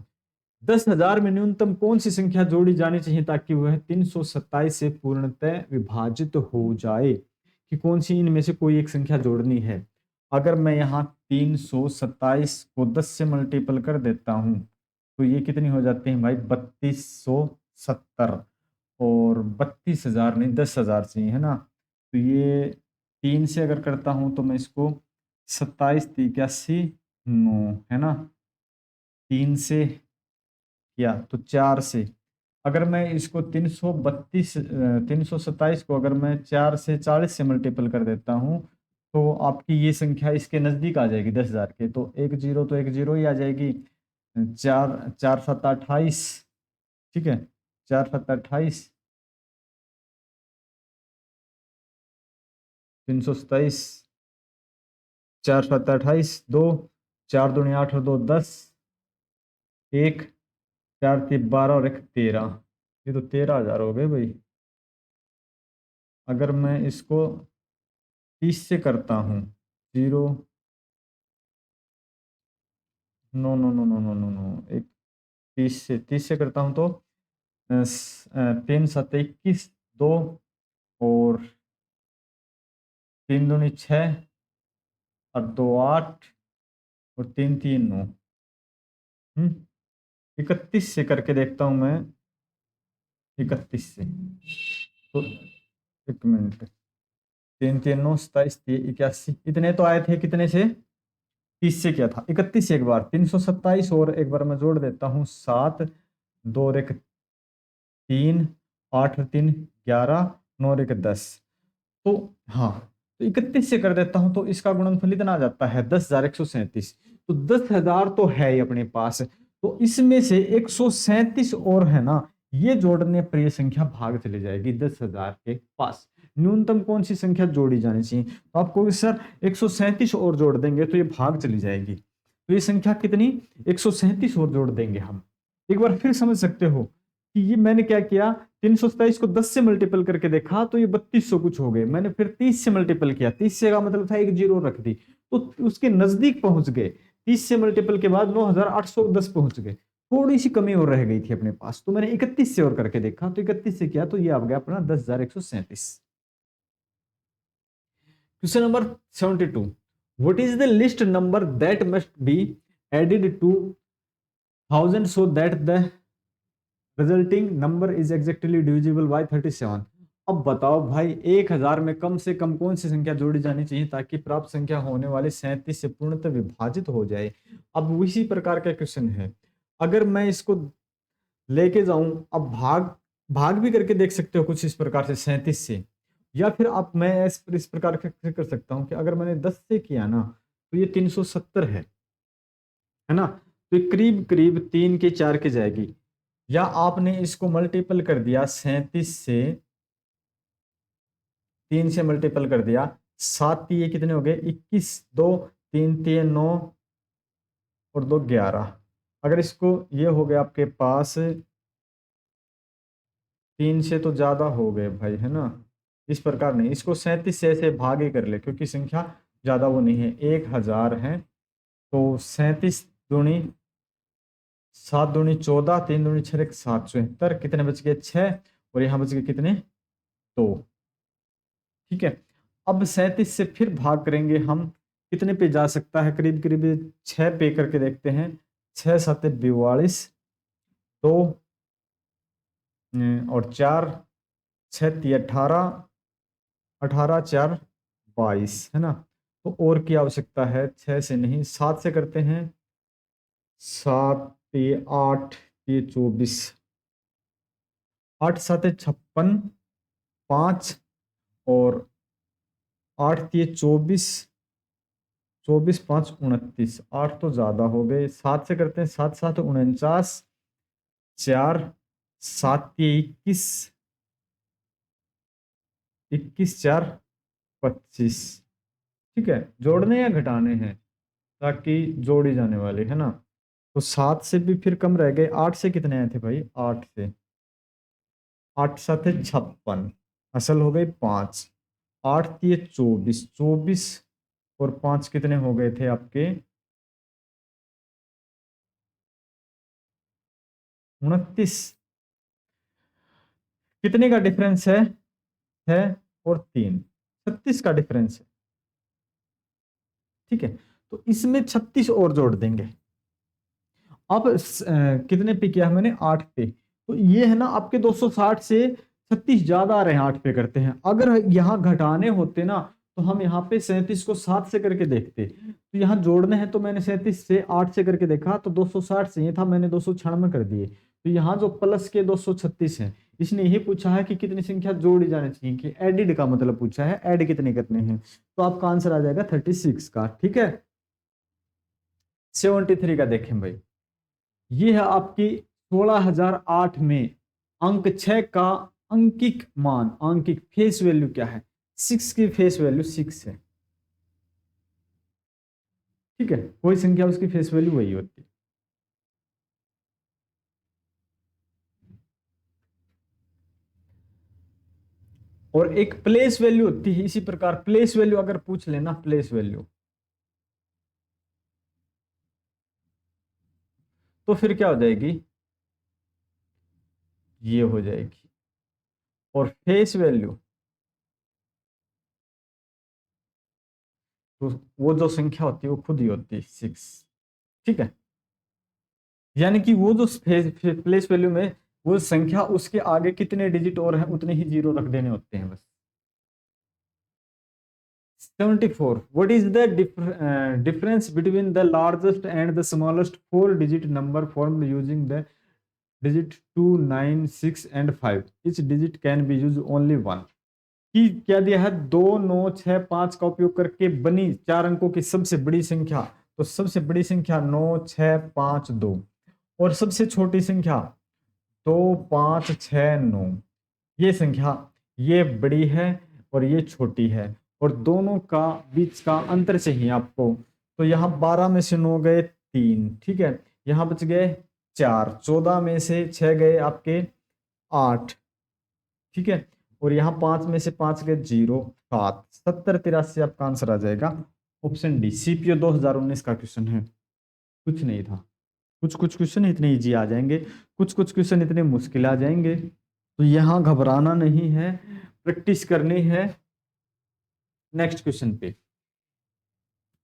10,000 में न्यूनतम कौन सी संख्या जोड़ी जानी चाहिए ताकि वह 327 से पूर्णतः विभाजित हो जाए? कि कौन सी इनमें से कोई एक संख्या जोड़नी है। अगर मैं यहाँ 327 को 10 से मल्टीपल कर देता हूँ तो ये कितनी हो जाती है भाई? 3270, और 32,000 नहीं 10,000 चाहिए है ना। तो ये 3 से अगर करता हूँ तो मैं इसको 27 83 9 है ना, 3 से किया तो 4 से, अगर मैं इसको 327 को अगर मैं 4 से 40 से मल्टीपल कर देता हूँ तो आपकी ये संख्या इसके नज़दीक आ जाएगी 10,000 के। तो एक जीरो तो एक जीरो ही आ जाएगी। 4 4 7 28, ठीक है, 4 7 28, 327, 4 7 28, 2, 4 दूनी 8 और 2 10, 1, 4 3 12 और 1 13, ये तो 13,000 हो गए भाई। अगर मैं इसको 30 से करता हूँ, 0, no no no no no no no, एक 30 से करता हूँ तो 3 7 21, 2 और 3 दूनी 6 और 2 8 और 3 3 9, 31 से करके देखता हूँ मैं, 31 से, तो एक मिनट, 3 3 9 27 81, इतने तो आए थे कितने से, 30 से किया था, 31 से एक बार 327 और एक बार मैं जोड़ देता हूँ 7, 2 और 1 3, 8 और 3 11, 9 और 1 10, तो हाँ, तो 31 से कर देता हूं तो इसका गुणनफल इतना आ जाता है 10,137। तो 10,000 तो है ही अपने पास, तो इसमें से 137 और है ना, ये जोड़ने पर ये संख्या भाग चली जाएगी 10,000 के पास। न्यूनतम कौन सी संख्या जोड़ी जानी चाहिए, तो आपको सर 137 और जोड़ देंगे तो ये भाग चली जाएगी। तो ये संख्या कितनी, 137 और जोड़ देंगे हम। एक बार फिर समझ सकते हो कि ये मैंने क्या किया, 327 को 10 से मल्टीपल करके देखा तो ये 3200 कुछ हो गए। मैंने फिर 30 से मल्टीपल किया, 30 से का मतलब था एक जीरो रख दी, तो उसके नजदीक पहुंच गए। 30 से मल्टीपल के बाद 9,810 पहुंच गए, थोड़ी सी कमी और रह गई थी अपने पास, तो मैंने 31 से और करके देखा, तो 31 से किया तो ये आ गया अपना 10,137। Question number 72, what is the least number that must be added to 1000 so that the resulting number is exactly divisible by 37। अब बताओ भाई 1000 में कम से कम कौन सी संख्या जोड़ी जानी चाहिए ताकि प्राप्त संख्या होने वाले 37 से पूर्णतः विभाजित हो जाए। अब उसी प्रकार का क्वेश्चन है, अगर मैं इसको लेके जाऊं, अब भाग भाग भी करके देख सकते हो कुछ इस प्रकार से 37 से, या फिर आप मैं इस प्रकार से कर सकता हूं कि अगर मैंने 10 से किया ना तो ये 370 है ना, तो ये करीब करीब 3 के 4 के जाएगी, या आपने इसको मल्टीपल कर दिया 37 से, 3 से मल्टीपल कर दिया, 7 ये कितने हो गए 21, 2 3 3 9 और 2 11, अगर इसको ये हो गया आपके पास 3 से तो ज्यादा हो गए भाई, है ना, इस प्रकार नहीं, इसको 37 से ऐसे भागे कर ले क्योंकि संख्या ज्यादा वो नहीं है, 1000 है तो 37 दूनी 7 दूनी 14, 3 दूनी 6 7 74, कितने बच गए 6 और यहाँ बच गए कितने 2, ठीक है। अब 37 से फिर भाग करेंगे हम, कितने पे जा सकता है, करीब करीब 6 पे करके देखते हैं, 6 7 42, 2 और 4 6 3 18, 18 4 22, है ना, तो और की आवश्यकता है, 6 से नहीं 7 से करते हैं, 7 8 24, 8 7 56, 5 और 8 24, 24 5 29, 8 तो ज्यादा हो गए, 7 से करते हैं, 7 7 49, 4 7 21, 21 4 25, ठीक है, जोड़ने या घटाने हैं ताकि जोड़ी जाने वाली है ना, तो 7 से भी फिर कम रह गए, 8 से कितने आए थे भाई, 8 से 8 7 56, असल हो गई 5, 8 24, 24 और 5 कितने हो गए थे आपके 29, कितने का डिफरेंस है 6 और 3, 36 का डिफरेंस है, ठीक है, तो इसमें 36 और जोड़ देंगे। अब कितने पे किया है मैंने 8 पे, तो ये है ना आपके 260 से 36 ज्यादा आ रहे हैं, 8 पे करते हैं, अगर यहाँ घटाने होते ना तो हम यहाँ पे 37 को 7 से करके देखते, तो यहाँ जोड़ने हैं तो मैंने 37 से 8 से करके देखा तो 260 चाहिए था, मैंने 296 कर दिए। तो यहाँ जो प्लस के 236 है, इसने यही पूछा है कि कितनी संख्या जोड़ी जानी चाहिए, कि एडिड का मतलब पूछा है, ऐड कितने करने हैं। तो आपका आंसर आ जाएगा 36 का। ठीक है, 73 का देखें भाई, ये है आपकी 16008 में अंक 6 का अंकिक मान, अंकिक फेस वैल्यू क्या है, 6 की फेस वैल्यू 6 है। ठीक है, कोई संख्या उसकी फेस वैल्यू वही होती है। और एक प्लेस वैल्यू होती है इसी प्रकार, प्लेस वैल्यू अगर पूछ लेना, प्लेस वैल्यू तो फिर क्या हो जाएगी, ये हो जाएगी। और फेस वैल्यू तो वो जो संख्या होती है वो खुद ही होती है 6। ठीक है, यानी कि वो जो प्लेस वैल्यू में वो संख्या, उसके आगे कितने डिजिट और हैं उतने ही जीरो रख देने होते हैं बस। 74, what is the difference between the largest and the smallest 4-digit number formed using the digit 2, 9, 6 and 5? Each digit can be used only one। कि क्या दिया है, 2, 9, 6, 5 का उपयोग करके बनी 4 अंकों की सबसे बड़ी संख्या। तो सबसे बड़ी संख्या 9, 6, 5, 2, और सबसे छोटी संख्या 2, 5, 6, 9। ये संख्या, ये बड़ी है और ये छोटी है, और दोनों का बीच का अंतर चाहिए आपको। तो यहाँ 12 में से 9 गए 3, ठीक है, यहाँ बच गए 4, 14 में से 6 गए आपके 8, ठीक है, और यहाँ 5 में से 5 गए 0, 7, 70, 83 आपका आंसर आ जाएगा ऑप्शन डी। सीपीओ 2019 का क्वेश्चन है, कुछ नहीं था। कुछ कुछ क्वेश्चन इतने इजी आ जाएंगे, कुछ कुछ क्वेश्चन इतने मुश्किल आ जाएंगे। तो यहाँ घबराना नहीं है, प्रैक्टिस करनी है। नेक्स्ट क्वेश्चन पे,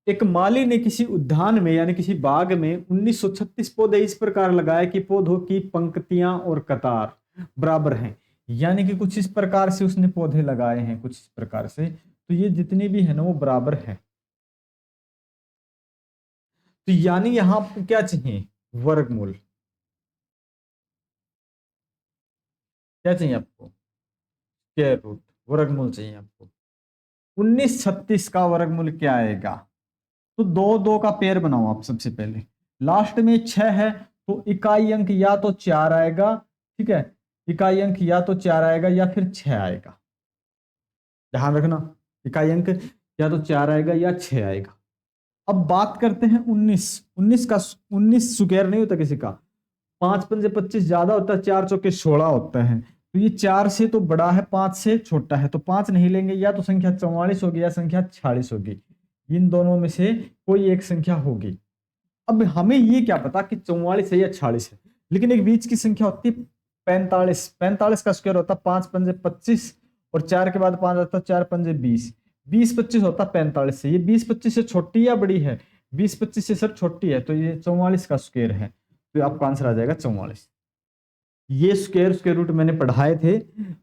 एक माली ने किसी उद्यान में यानी किसी बाग में 1936 पौधे इस प्रकार लगाए कि पौधों की पंक्तियां और कतार बराबर हैं। यानी कि कुछ इस प्रकार से उसने पौधे लगाए हैं, कुछ इस प्रकार से, तो ये जितने भी है ना वो बराबर है। तो यानी यहां आपको क्या चाहिए, वर्गमूल। क्या चाहिए आपको, स्क्वायर रूट, वर्गमूल चाहिए आपको। 1936 का वर्गमूल क्या आएगा, तो 2 2 का पेयर बनाओ आप सबसे पहले। लास्ट में 6 है तो इकाई अंक या तो 4 आएगा, ठीक है, इकाई अंक या तो 4 आएगा या फिर 6 आएगा। ध्यान रखना, इकाई अंक या तो 4 आएगा या 6 आएगा। अब बात करते हैं 19, 19 का, 19 स्क्वायर नहीं होता किसी का, 5 पंजे 25 ज्यादा होता है, 4 चौके 16 होता है। तो ये 4 से तो बड़ा है, 5 से छोटा है, तो 5 नहीं लेंगे, या तो संख्या 44 होगी या संख्या 46 होगी, इन दोनों में से कोई एक संख्या होगी। अब हमें ये क्या पता कि 44 है या 46 है, लेकिन एक बीच की संख्या होती है 45। 45 का स्क्वायर होता है 5 पंजे 25, और 4 के बाद 5 आता है, 4 पंजे 20, 20 25 होता है 45 से। ये 20 25 से छोटी या बड़ी है, 20 25 से सर छोटी है, तो ये 44 का स्क्वायर है। तो आपका आंसर आ जाएगा 44। ये स्क्वायर रूट मैंने पढ़ाए थे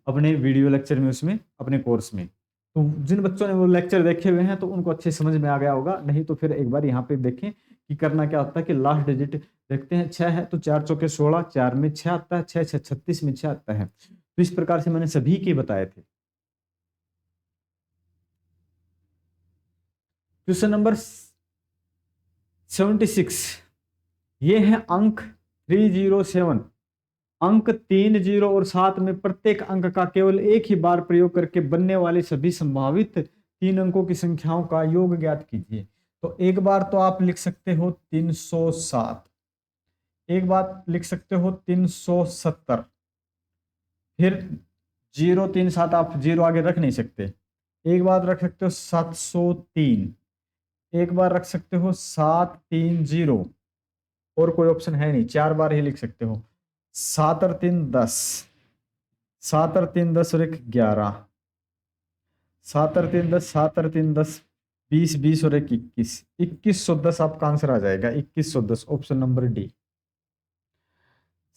अपने वीडियो लेक्चर में, उसमें अपने कोर्स में। तो जिन बच्चों ने वो लेक्चर देखे हुए हैं तो उनको अच्छे समझ में आ गया होगा, नहीं तो फिर एक बार यहाँ पे देखें कि करना क्या होता है कि लास्ट डिजिट देखते हैं। 6 है तो 4 चौके 16, 4 में 6 आता है, 6 6 36 में 6 आता है। तो इस प्रकार से मैंने सभी के बताए थे। क्वेश्चन नंबर 76, ये है अंक 307। अंक 3, 0 और 7 में प्रत्येक अंक का केवल एक ही बार प्रयोग करके बनने वाले सभी संभावित 3 अंकों की संख्याओं का योग ज्ञात कीजिए। तो एक बार तो आप लिख सकते हो 307, एक बार लिख सकते हो 370, फिर 0 3 7 आप 0 आगे रख नहीं सकते, एक बार रख सकते हो 703, एक बार रख सकते हो 730, और कोई ऑप्शन है नहीं, 4 बार ही लिख सकते हो। 7 और 3 10, 7 और 3 10 और 1 11, 7 और 3 10, 7 और 3 10, 20 20 और 1 21, 2110 आपका आंसर आ जाएगा, 2110 ऑप्शन नंबर डी।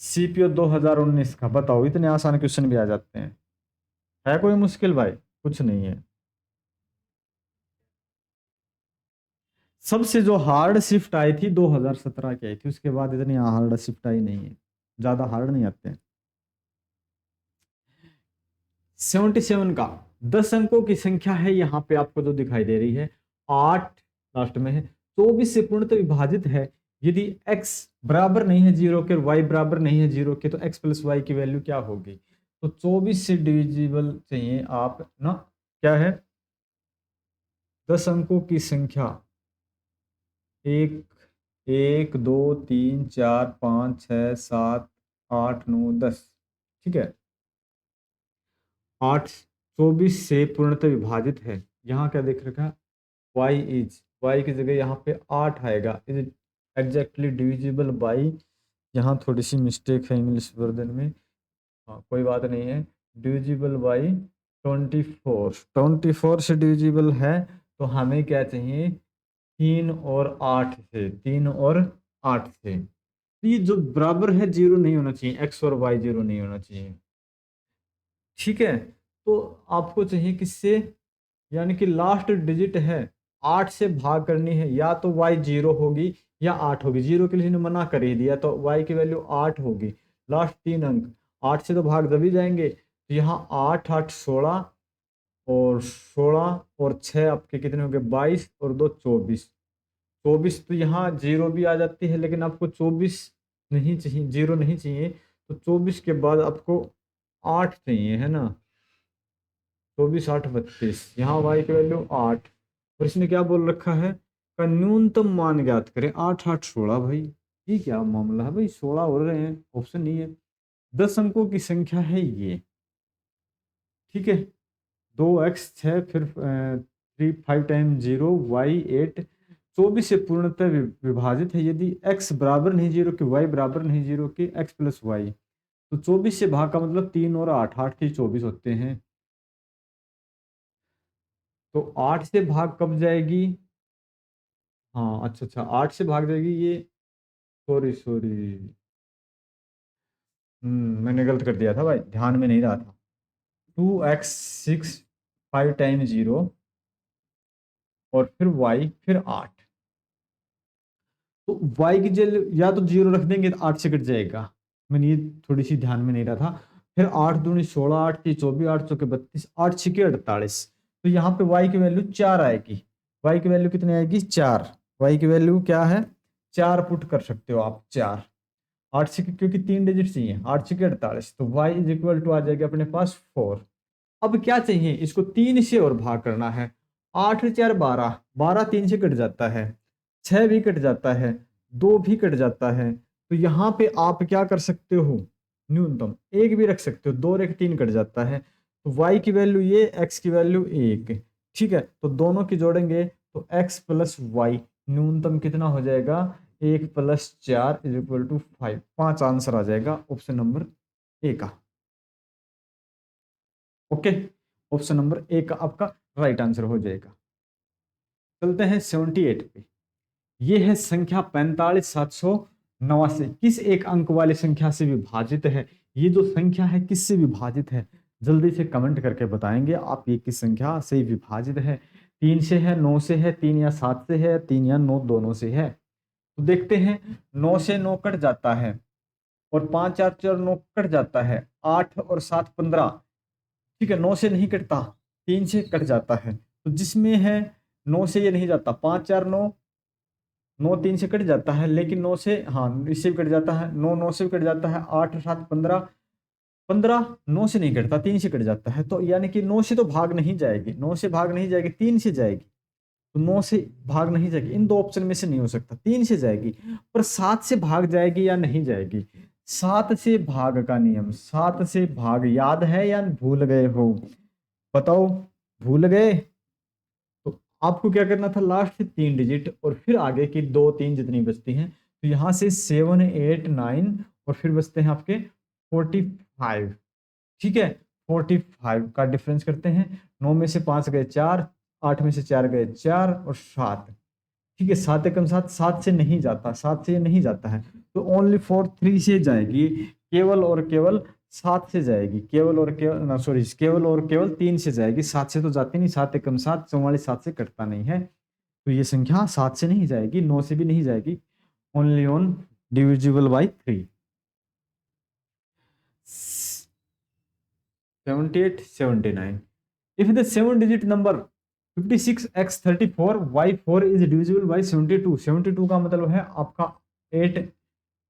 सीपीओ 2019 का बताओ, इतने आसान क्वेश्चन भी आ जाते हैं, है कोई मुश्किल भाई, कुछ नहीं है। सबसे जो हार्ड शिफ्ट आई थी 2017 की आई थी, उसके बाद इतनी हार्ड शिफ्ट आई नहीं है, ज्यादा हार्ड नहीं आते हैं। 77 का 10 अंकों की संख्या है, यहाँ पे आपको जो दिखाई दे रही है 8 लास्ट में है, 24 से पूर्णतः विभाजित है। यदि x बराबर नहीं है 0 के और y बराबर नहीं है 0 के, तो x प्लस वाई की वैल्यू क्या होगी? तो 24 से डिविजिबल चाहिए आप ना, क्या है 10 अंकों की संख्या, 1 1 2 3 4 5 6 7 8 9 10, ठीक है। 8 24 से पूर्णतः विभाजित है, यहाँ क्या देख रखा है y की जगह यहाँ पे 8 आएगा, इज एग्जैक्टली डिविजिबल बाई, यहाँ थोड़ी सी मिस्टेक है इंग्लिश वर्जन में, हाँ कोई बात नहीं है, डिविजिबल बाई 24 से डिविजिबल है, तो हमें क्या चाहिए 3 और 8 से, 3 और 8 से, तो ये जो बराबर है 0 नहीं होना चाहिए, x और y 0 नहीं होना चाहिए, ठीक है। तो आपको चाहिए किससे, यानी कि लास्ट डिजिट है 8 से भाग करनी है, या तो y 0 होगी या 8 होगी, 0 के लिए मना कर ही दिया, तो y की वैल्यू 8 होगी, लास्ट 3 अंक 8 से तो भाग जब ही जाएंगे, तो यहाँ 8 8 16 और 16 और 6 आपके कितने हो गए 22 और 2 24, 24 तो यहाँ 0 भी आ जाती है, लेकिन आपको 24 नहीं चाहिए, 0 नहीं चाहिए, तो 24 के बाद आपको 8 चाहिए, है ना, 24 8 32, यहाँ y की वैल्यू 8, और इसने क्या बोल रखा है का न्यूनतम मान ज्ञात करें, 8 8 16, भाई ये क्या मामला है भाई, 16 हो रहे हैं, ऑप्शन नहीं है, 10 अंकों की संख्या है ये, ठीक है, 2x 6 फिर 3 5 टाइम 0 y 8, 24 से पूर्णतः विभाजित है, यदि x बराबर नहीं 0 के, y बराबर नहीं 0 के, x प्लस वाई, तो 24 से भाग का मतलब 3 और 8 8 के 24 होते हैं, तो 8 से भाग कब जाएगी, हाँ अच्छा अच्छा 8 से भाग जाएगी ये, सॉरी सॉरी, मैंने गलत कर दिया था भाई, ध्यान में नहीं रहा था, 2x 6 5 टाइम 0 और फिर y फिर 8, तो y की जगह या तो 0 रख देंगे तो 8 से कट जाएगा, मैंने ये थोड़ी सी ध्यान में नहीं रहा था, फिर 8 दूनी 16 8 की 24 8 चौके 32 8 छिके 48, तो यहाँ पे y की वैल्यू 4 आएगी, y की वैल्यू कितनी आएगी 4, y की वैल्यू क्या है 4 पुट कर सकते हो आप, 4 8 छिके क्योंकि 3 डिजिट चाहिए, 8 छिके 48, तो y इज इक्वल टू आ जाएगा अपने पास 4। अब क्या चाहिए, इसको 3 से और भाग करना है, 8 4 12, 12 3 से कट जाता है, 6 भी कट जाता है, 2 भी कट जाता है, तो यहाँ पे आप क्या कर सकते हो, न्यूनतम 1 भी रख सकते हो, 2 और 1 3 कट जाता है, तो y की वैल्यू ये, x की वैल्यू 1, ठीक है, तो दोनों की जोड़ेंगे तो x प्लस वाई न्यूनतम कितना हो जाएगा 1 plus 4 is equal to 5, 5 answer आ जाएगा ऑप्शन नंबर ए का, ओके, ऑप्शन नंबर ए का आपका राइट आंसर हो जाएगा। चलते हैं 78 पे, ये है संख्या 45789, किस एक अंक वाली संख्या से विभाजित है, ये जो संख्या है किससे विभाजित है, जल्दी से कमेंट करके बताएंगे आप, ये किस संख्या से विभाजित है, 3 से है, 9 से है, 3 या 7 से है, 3 या 9 दोनों से है, तो देखते हैं 9 से 9 कट जाता है, और 5 4 4 9 कट जाता है, 8 और 7 15, ठीक है, 9 से नहीं कटता, 3 से कट जाता है, तो जिसमें है 9 से ये नहीं जाता, 5 4 9, 9 3 से कट जाता है, लेकिन 9 से, हाँ इससे भी कट जाता है, 9 9 से भी कट जाता है, 8 7 15, 15 9 से नहीं कटता, 3 से कट जाता है, तो यानी कि 9 से तो भाग नहीं जाएगी, 9 से भाग नहीं जाएगी, 3 से जाएगी, तो 9 से भाग नहीं जाएगी, इन दो ऑप्शन में से नहीं हो सकता, 3 से जाएगी, पर 7 से भाग जाएगी या नहीं जाएगी, 7 से भाग का नियम, 7 से भाग याद है या भूल गए हो, बताओ, भूल गए, तो आपको क्या करना था, लास्ट से 3 डिजिट और फिर आगे की 2 3 जितनी बचती हैं, तो यहाँ से 7 8 9 और फिर बचते हैं आपके 45, ठीक है, 45 का डिफरेंस करते हैं, 9 में से 5 गए 4, 8 में से 4 गए 4 और 7, ठीक है, 7 एकम 7, 7 से नहीं जाता, 7 से नहीं जाता है, तो ओनली फॉर 3 से जाएगी, केवल और केवल 7 से जाएगी, केवल और केवल ना सॉरी केवल और केवल 3 से जाएगी, 7 से तो जाती नहीं, 7 एकम 7 44, 7 से कटता नहीं है, तो ये संख्या 7 से नहीं जाएगी, 9 से भी नहीं जाएगी, only on divisible by 3। 78, 79. If the 7-digit number 56x34y4 is divisible by 72, 72 का मतलब है आपका 8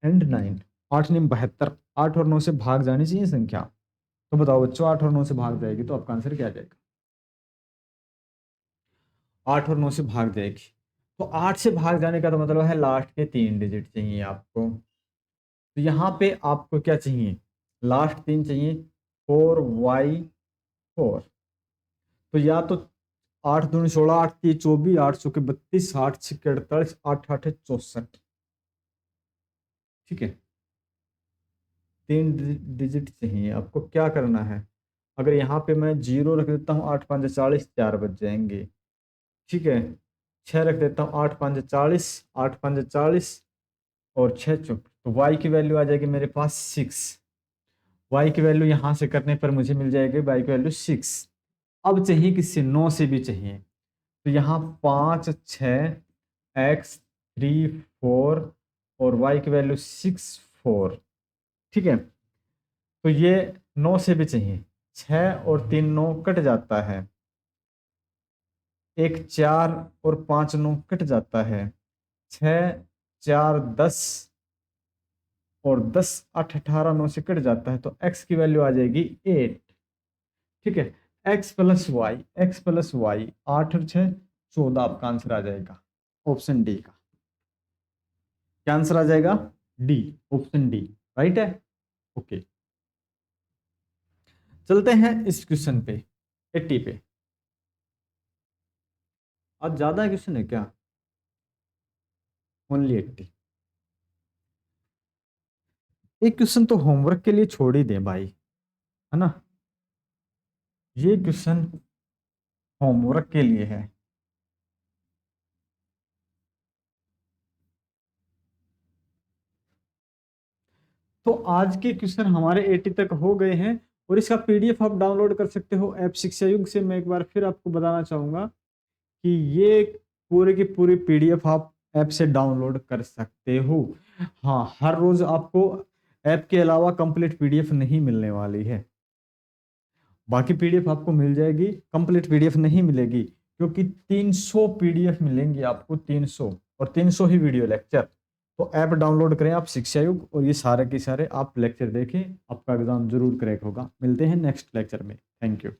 and 9, 8 9 72, 8 और 9 से भाग जानी चाहिए संख्या। तो बताओ बच्चों, 8 और 9 से भाग जाएगी तो आपका आंसर क्या आ जाएगा? 8 और 9 से भाग जाएगी, तो 8 से भाग जाने का तो मतलब है लास्ट के 3 डिजिट चाहिए आपको। तो यहाँ पे आपको क्या चाहिए? लास्ट 3 चाहिए, 4y4। तो या तो 8 दूनी 16, 8 3 24, 8 चौके 32, 8 छक्के 48, 8 8 64। ठीक है, 3 डिजिट चाहिए आपको। क्या करना है? अगर यहाँ पे मैं 0 रख देता हूँ, 8 5 40, 4 बच जाएंगे। ठीक है, 6 रख देता हूँ, 8 5 40, 8 5 40 और 6 चौक, तो y की वैल्यू आ जाएगी मेरे पास 6। y की वैल्यू यहाँ से करने पर मुझे मिल जाएगी y की वैल्यू 6। अब चाहिए किससे? 9 से भी चाहिए। तो यहाँ 5 6 x 3 4 और y की वैल्यू 6 4। ठीक है, तो ये 9 से भी चाहिए। 6 और 3 9 कट जाता है, 1 4 और 5 9 कट जाता है, 6 4 10 और 10 8 18 9 से कट जाता है, तो x की वैल्यू आ जाएगी 8। ठीक है, x प्लस वाई, 8 और 6 14 आपका आंसर आ जाएगा ऑप्शन डी का। क्या आंसर आ जाएगा? डी, ऑप्शन डी राइट है। ओके, चलते हैं इस क्वेश्चन पे, 80 पे। आज ज्यादा क्वेश्चन है क्या? ओनली 80। एक क्वेश्चन तो होमवर्क के लिए छोड़ ही दें भाई, है ना? ये क्वेश्चन होमवर्क के लिए है। तो आज के क्वेश्चन हमारे 80 तक हो गए हैं और इसका पीडीएफ आप डाउनलोड कर सकते हो ऐप शिक्षा युग से। मैं एक बार फिर आपको बताना चाहूंगा कि ये पूरे की पूरी पीडीएफ आप ऐप से डाउनलोड कर सकते हो। हाँ, हर रोज आपको ऐप के अलावा कंप्लीट पीडीएफ नहीं मिलने वाली है। बाकी पीडीएफ आपको मिल जाएगी, कंप्लीट पीडीएफ नहीं मिलेगी, क्योंकि 300 पीडीएफ मिलेंगी आपको, 300, और 300 ही वीडियो लेक्चर। तो ऐप डाउनलोड करें आप शिक्षा युग, और ये सारे के सारे आप लेक्चर देखें, आपका एग्जाम जरूर क्रैक होगा। मिलते हैं नेक्स्ट लेक्चर में। Thank you.